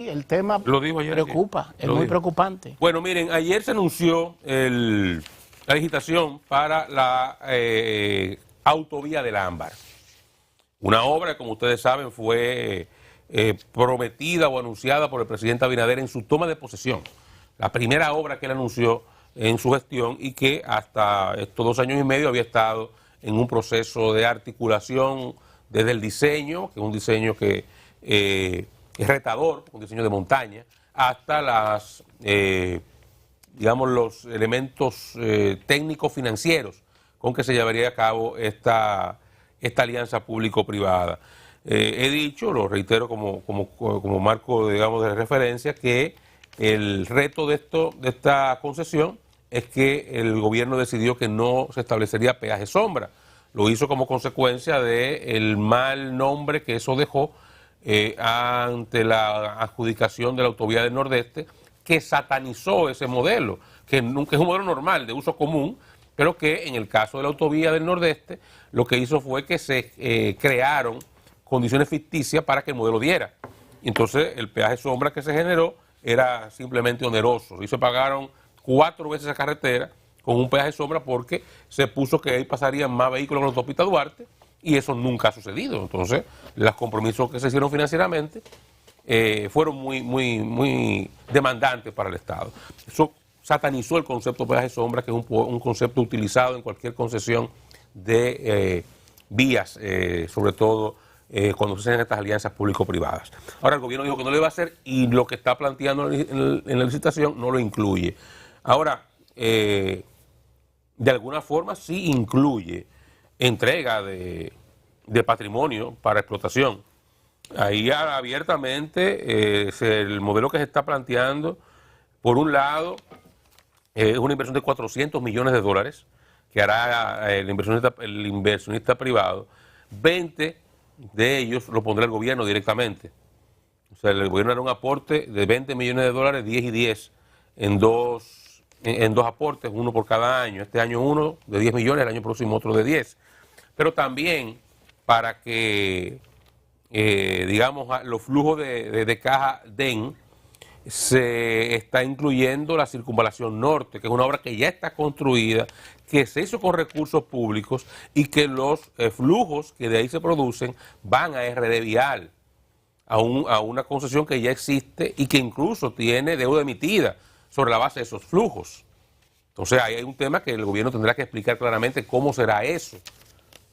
El tema lo dijo ayer, preocupa, es muy preocupante. Bueno, miren, ayer se anunció la licitación para la autovía del Ámbar. Una obra, como ustedes saben, fue prometida o anunciada por el presidente Abinader en su toma de posesión. La primera obra que él anunció en su gestión y que hasta estos 2 años y medio había estado en un proceso de articulación desde el diseño, que es un diseño que es retador, un diseño de montaña, hasta las, digamos, los elementos técnicos financieros con que se llevaría a cabo esta alianza público-privada. He dicho, lo reitero como marco, digamos, de referencia, que el reto de esta concesión es que el gobierno decidió que no se establecería peaje sombra. Lo hizo como consecuencia del mal nombre que eso dejó ante la adjudicación de la autovía del Nordeste, que satanizó ese modelo, que nunca es un modelo normal, de uso común, pero que en el caso de la autovía del Nordeste lo que hizo fue que se crearon condiciones ficticias para que el modelo diera. Y entonces el peaje sombra que se generó era simplemente oneroso y se pagaron 4 veces esa carretera con un peaje sombra porque se puso que ahí pasarían más vehículos en la autopista Duarte y eso nunca ha sucedido. Entonces los compromisos que se hicieron financieramente fueron muy demandantes para el Estado. Eso satanizó el concepto de peaje sombra, que es un concepto utilizado en cualquier concesión de vías, sobre todo cuando se hacen estas alianzas público-privadas. Ahora el gobierno dijo que no lo iba a hacer y lo que está planteando en la licitación no lo incluye. Ahora, de alguna forma sí incluye entrega de patrimonio para explotación. Ahí abiertamente el modelo que se está planteando, por un lado, es una inversión de $400 millones que hará el inversionista privado. 20 de ellos lo pondrá el gobierno directamente. O sea, el gobierno hará un aporte de $20 millones, 10 y 10, en dos aportes, uno por cada año. Este año uno de 10 millones, el año próximo otro de 10. Pero también para que, digamos, los flujos de caja den, se está incluyendo la Circunvalación Norte, que es una obra que ya está construida, que se hizo con recursos públicos y que los flujos que de ahí se producen van a RD Vial, a una concesión que ya existe y que incluso tiene deuda emitida sobre la base de esos flujos. Entonces ahí hay un tema que el gobierno tendrá que explicar claramente cómo será eso,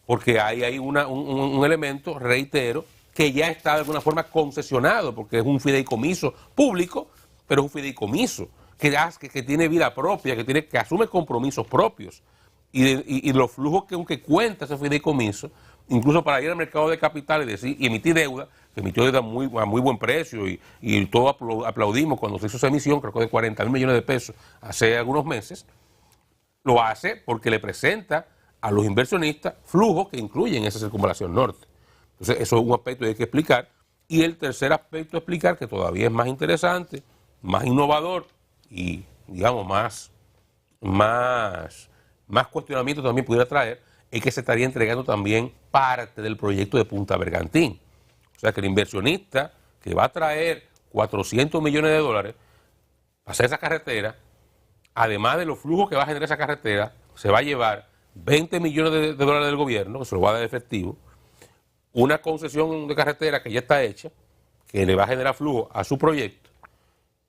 porque ahí hay un elemento, reitero, que ya está de alguna forma concesionado, porque es un fideicomiso público, pero es un fideicomiso que tiene vida propia, que asume compromisos propios. Y los flujos que cuenta ese fideicomiso, incluso para ir al mercado de capitales y emitir deuda, que emitió deuda a muy buen precio, y todos aplaudimos cuando se hizo esa emisión, creo que de $40 millones de pesos hace algunos meses, lo hace porque le presenta a los inversionistas flujos que incluyen esa Circunvalación Norte. Entonces, eso es un aspecto que hay que explicar. Y el tercer aspecto a explicar, que todavía es más interesante, más innovador y, digamos, más cuestionamiento también pudiera traer, es que se estaría entregando también parte del proyecto de Punta Bergantín. O sea, que el inversionista que va a traer $400 millones para hacer esa carretera, además de los flujos que va a generar esa carretera, se va a llevar $20 millones del gobierno, que se lo va a dar efectivo, una concesión de carretera que ya está hecha, que le va a generar flujo a su proyecto,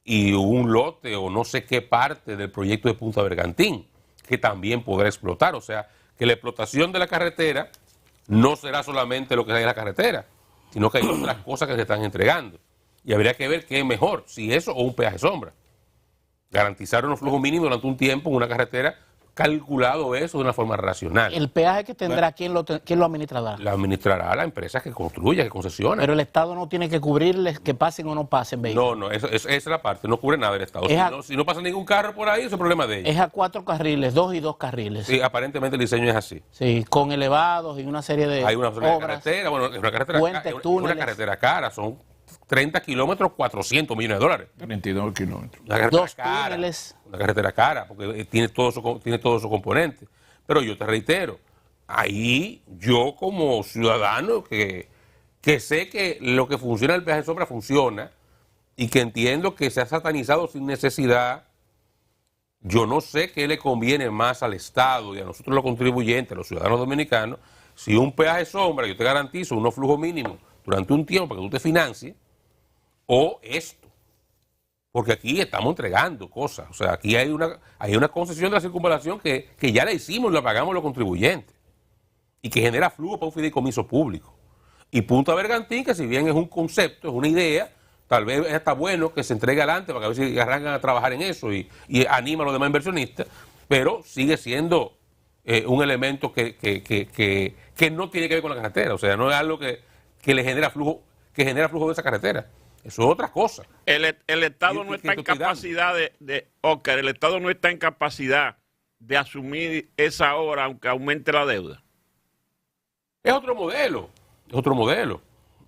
y un lote o no sé qué parte del proyecto de Punta Bergantín, que también podrá explotar. O sea, que la explotación de la carretera no será solamente lo que hay en la carretera, sino que hay otras cosas que se están entregando. Y habría que ver qué es mejor, si eso o un peaje sombra. Garantizar unos flujos mínimos durante un tiempo en una carretera, calculado eso de una forma racional. ¿El peaje que tendrá, quién lo administrará? Lo administrará la empresa que construya, que concesiona. Pero el Estado no tiene que cubrirles que pasen o no pasen vehículos. No, esa es la parte, no cubre nada del Estado. Si no pasa ningún carro por ahí, ese es el problema de ellos. Es a 4 carriles, 2 y 2 carriles. Sí, aparentemente el diseño es así. Sí, con elevados y una serie de hay una obras, carretera, bueno, es una carretera puentes, túneles. una carretera cara, son 30 kilómetros, $400 millones. 32 kilómetros. Dos túneles. Una carretera cara, porque tiene todo su componente. Pero yo te reitero, ahí yo como ciudadano que sé que lo que funciona el peaje sombra funciona, y que entiendo que se ha satanizado sin necesidad. Yo no sé qué le conviene más al Estado y a nosotros los contribuyentes, los ciudadanos dominicanos, si un peaje sombra, yo te garantizo unos flujos mínimos durante un tiempo para que tú te financies, o esto. Porque aquí estamos entregando cosas. O sea, aquí hay una concesión de la circunvalación que ya la hicimos y la pagamos los contribuyentes. Y que genera flujo para un fideicomiso público. Y Punta Bergantín, que si bien es un concepto, es una idea, tal vez está bueno que se entregue adelante para que a ver si arrancan a trabajar en eso y anima a los demás inversionistas, pero sigue siendo un elemento que no tiene que ver con la carretera. O sea, no es algo que le genera flujo, de esa carretera. Eso es otra cosa. El Estado no está en capacidad Oscar, el Estado no está en capacidad de asumir esa obra aunque aumente la deuda. Es otro modelo,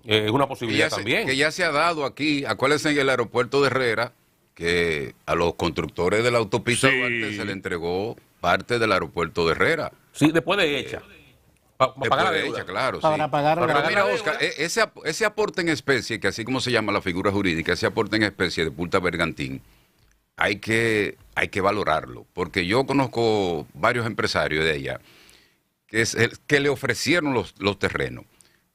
es una posibilidad también. Que ya se ha dado aquí, acuérdense en el aeropuerto de Herrera, que a los constructores de la autopista Duarte se le entregó parte del aeropuerto de Herrera. Sí, después de hecha. Para pagar la deuda. Claro, para sí. pagar Pero la mira, deuda. Oscar, ese aporte en especie, que así como se llama la figura jurídica, ese aporte en especie de Punta Bergantín, hay que valorarlo, porque yo conozco varios empresarios de allá que le ofrecieron los terrenos,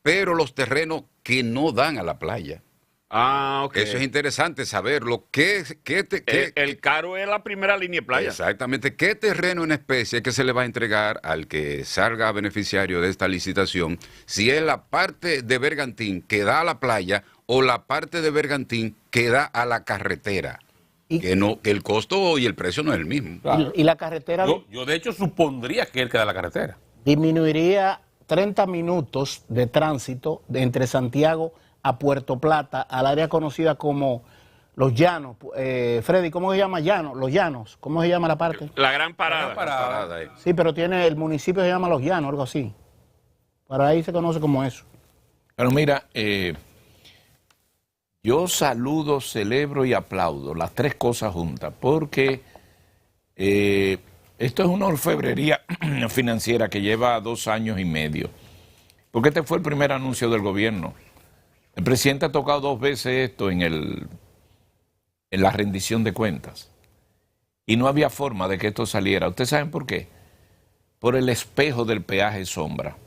pero los terrenos que no dan a la playa. Ah, ok. Eso es interesante saberlo. El caro es la primera línea de playa. Exactamente. ¿Qué terreno en especie que se le va a entregar al que salga beneficiario de esta licitación? Si es la parte de Bergantín que da a la playa o la parte de Bergantín que da a la carretera. Que el costo y el precio no es el mismo. Claro. Y la carretera... Yo de hecho supondría que él queda la carretera. Disminuiría 30 minutos de tránsito entre Santiago a Puerto Plata, al área conocida como Los Llanos. Freddy, ¿cómo se llama Llanos? Los Llanos, ¿cómo se llama la parte? La Gran Parada. Sí, pero tiene el municipio se llama Los Llanos, algo así. Para ahí se conoce como eso. Pero mira, yo saludo, celebro y aplaudo las tres cosas juntas, porque esto es una orfebrería financiera que lleva 2 años y medio. Porque este fue el primer anuncio del gobierno. El presidente ha tocado 2 veces esto en la rendición de cuentas. Y no había forma de que esto saliera. ¿Ustedes saben por qué? Por el espejo del peaje sombra.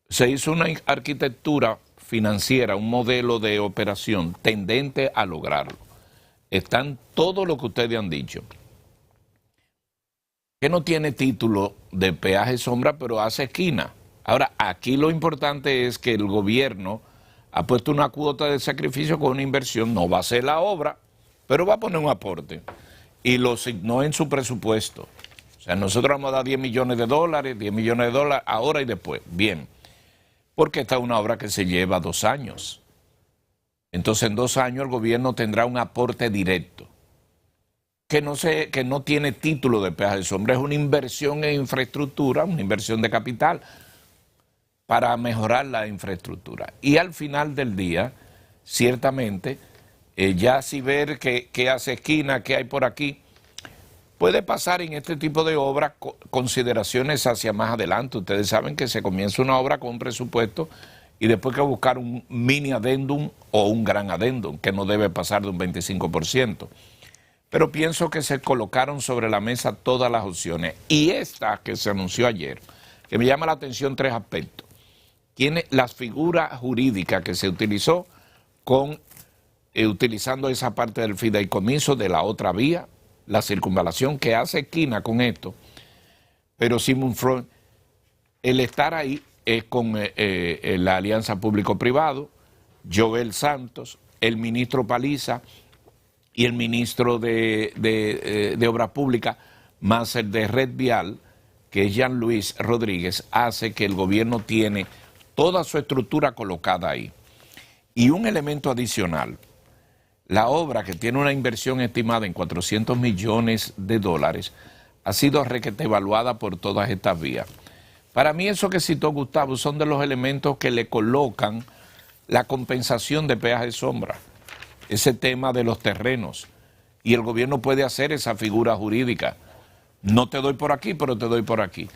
Se hizo una arquitectura financiera, un modelo de operación tendente a lograrlo. Están todo lo que ustedes han dicho. Que no tiene título de peaje sombra, pero hace esquina. Ahora, aquí lo importante es que el gobierno ha puesto una cuota de sacrificio con una inversión, no va a hacer la obra, pero va a poner un aporte. Y lo asignó en su presupuesto. O sea, nosotros vamos a dar 10 millones de dólares, ahora y después. Bien. Porque esta es una obra que se lleva 2 años. Entonces, en 2 años el gobierno tendrá un aporte directo. Que no tiene título de peaje de sombra, es una inversión en infraestructura, una inversión de capital para mejorar la infraestructura. Y al final del día, ciertamente, ya si ver qué hace esquina, qué hay por aquí, puede pasar en este tipo de obras consideraciones hacia más adelante. Ustedes saben que se comienza una obra con un presupuesto y después hay que buscar un mini adendum o un gran adendum, que no debe pasar de un 25%. Pero pienso que se colocaron sobre la mesa todas las opciones. Y esta que se anunció ayer, que me llama la atención 3 aspectos. Tiene la figura jurídica que se utilizó utilizando esa parte del fideicomiso de la otra vía, la circunvalación que hace esquina con esto. Pero Simon Freud, el estar ahí es con la alianza público-privado, Joel Santos, el ministro Paliza, y el ministro de Obras Públicas, más el de Red Vial, que es Jean Luis Rodríguez, hace que el gobierno tiene toda su estructura colocada ahí. Y un elemento adicional, la obra, que tiene una inversión estimada en 400 millones de dólares, ha sido requete evaluada por todas estas vías. Para mí eso que citó Gustavo son de los elementos que le colocan la compensación de peaje de sombra. Ese tema de los terrenos, y el gobierno puede hacer esa figura jurídica. No te doy por aquí, pero te doy por aquí.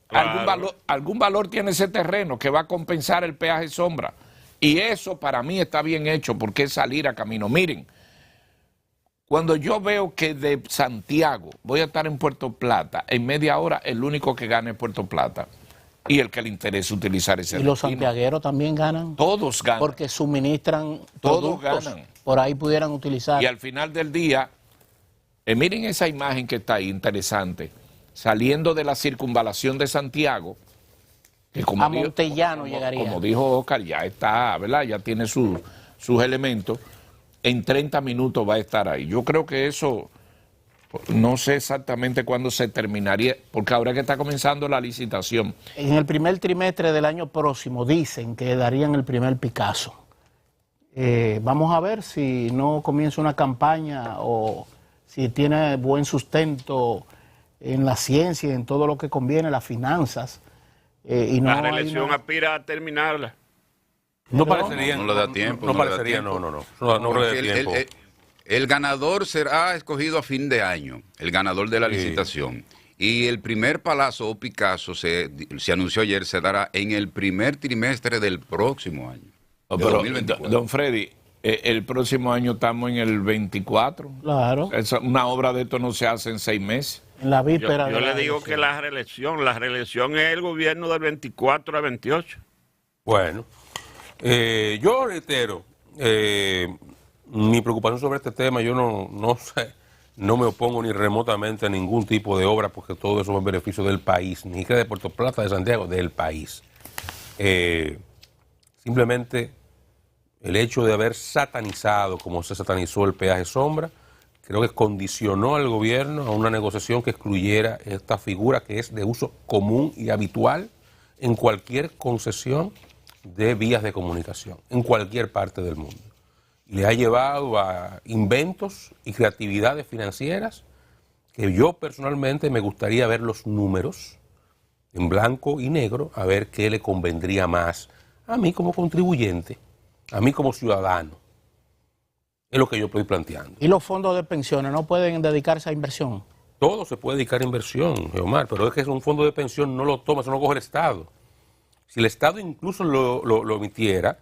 Claro. ¿Algún valor tiene ese terreno que va a compensar el peaje sombra? Y eso para mí está bien hecho porque es salir a camino. Miren, cuando yo veo que de Santiago voy a estar en Puerto Plata, en media hora el único que gana es Puerto Plata y el que le interesa utilizar ese Y los destino. santiagueros también ganan. Todos ganan. Porque suministran Todos productos. ganan. Por ahí pudieran utilizar. Y al final del día, miren esa imagen que está ahí, interesante, saliendo de la circunvalación de Santiago, que como A Montellano llegaría. Como dijo Oscar, ya está, ¿verdad? Ya tiene sus elementos. En 30 minutos va a estar ahí. Yo creo que eso, no sé exactamente cuándo se terminaría, porque ahora que está comenzando la licitación. En el primer trimestre del año próximo dicen que darían el primer Picasso. Vamos a ver si no comienza una campaña o si tiene buen sustento en la ciencia y en todo lo que conviene, las finanzas. Y no la reelección aspira a terminarla. No parecería. No le da tiempo. No le da parecería, tiempo. no le da tiempo. El ganador será escogido a fin de año, el ganador de la licitación. Y el primer Palazzo o Picasso, se anunció ayer, se dará en el primer trimestre del próximo año. Pero, 2024. don Freddy, el próximo año estamos en el 24. Claro. Una obra de esto no se hace en 6 meses. En la víspera Yo de le la digo que la reelección es el gobierno del 24 a 28. Bueno, yo reitero, mi preocupación sobre este tema, yo no sé, no me opongo ni remotamente a ningún tipo de obra porque todo eso es en beneficio del país, ni siquiera de Puerto Plata, de Santiago, del país. Simplemente el hecho de haber satanizado como se satanizó el peaje sombra, creo que condicionó al gobierno a una negociación que excluyera esta figura que es de uso común y habitual en cualquier concesión de vías de comunicación, en cualquier parte del mundo. Y le ha llevado a inventos y creatividades financieras que yo personalmente me gustaría ver los números en blanco y negro, a ver qué le convendría más a mí como contribuyente, a mí como ciudadano. Es lo que yo estoy planteando. ¿Y los fondos de pensiones no pueden dedicarse a inversión? Todo se puede dedicar a inversión, Geomar, pero es que un fondo de pensión no lo toma, eso no lo coge el Estado. Si el Estado incluso lo emitiera,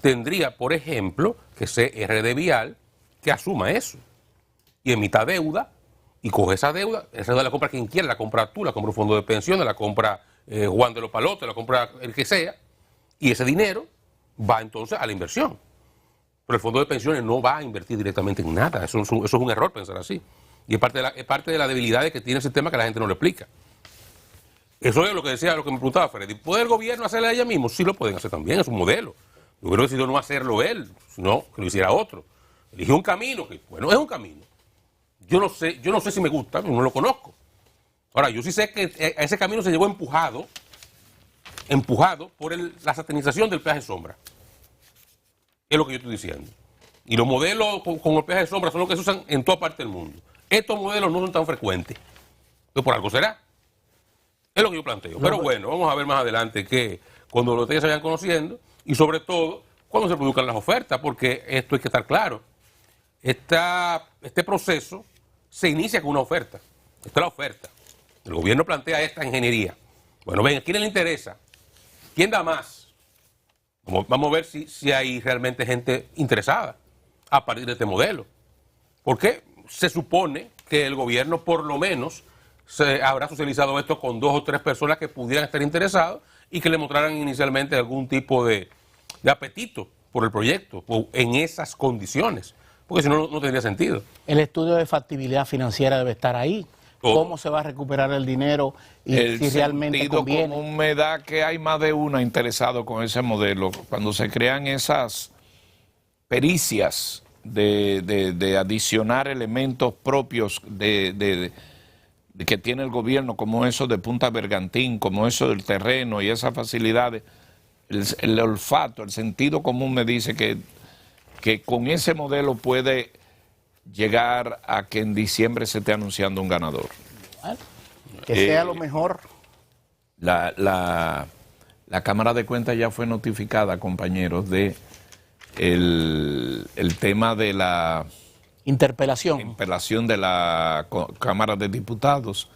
tendría, por ejemplo, que ser RD Vial que asuma eso y emita deuda y coge esa deuda la compra quien quiera, la compra tú, la compra un fondo de pensiones, la compra Juan de los Palotes, la compra el que sea, y ese dinero va entonces a la inversión. Pero el fondo de pensiones no va a invertir directamente en nada, eso es un error pensar así. Y es parte de la debilidad que tiene el sistema que la gente no le explica. Eso es lo que decía, lo que me preguntaba Freddy. ¿Puede el gobierno hacerlo a ella mismo? Sí, lo pueden hacer también, es un modelo. Yo creo que decidió no hacerlo él, sino que lo hiciera otro. Eligió un camino, que bueno, es un camino. Yo no sé si me gusta, no lo conozco. Ahora, yo sí sé que a ese camino se llegó empujado por la satanización del peaje sombra. Es lo que yo estoy diciendo. Y los modelos con el peaje sombra son los que se usan en toda parte del mundo. Estos modelos no son tan frecuentes. Pues por algo será. Es lo que yo planteo. Pero bueno, vamos a ver más adelante que cuando los detalles se vayan conociendo y sobre todo cuando se produzcan las ofertas, porque esto hay que estar claro. Este proceso se inicia con una oferta. Esta es la oferta. El gobierno plantea esta ingeniería. Bueno, ven, ¿a quién le interesa? ¿Quién da más? Vamos a ver si hay realmente gente interesada a partir de este modelo. Porque se supone que el gobierno por lo menos se habrá socializado esto con 2 o 3 personas que pudieran estar interesados y que le mostraran inicialmente algún tipo de apetito por el proyecto en esas condiciones, porque si no, no tendría sentido. El estudio de factibilidad financiera debe estar ahí. Todo. ¿Cómo se va a recuperar el dinero y si realmente conviene? El común me da que hay más de uno interesado con ese modelo. Cuando se crean esas pericias de adicionar elementos propios de que tiene el gobierno, como eso de Punta Bergantín, como eso del terreno y esas facilidades, el olfato, el sentido común me dice que con ese modelo puede llegar a que en diciembre se esté anunciando un ganador. Bueno, que sea lo mejor. La Cámara de Cuentas ya fue notificada, compañeros, de el tema de la Interpelación. de la Cámara de Diputados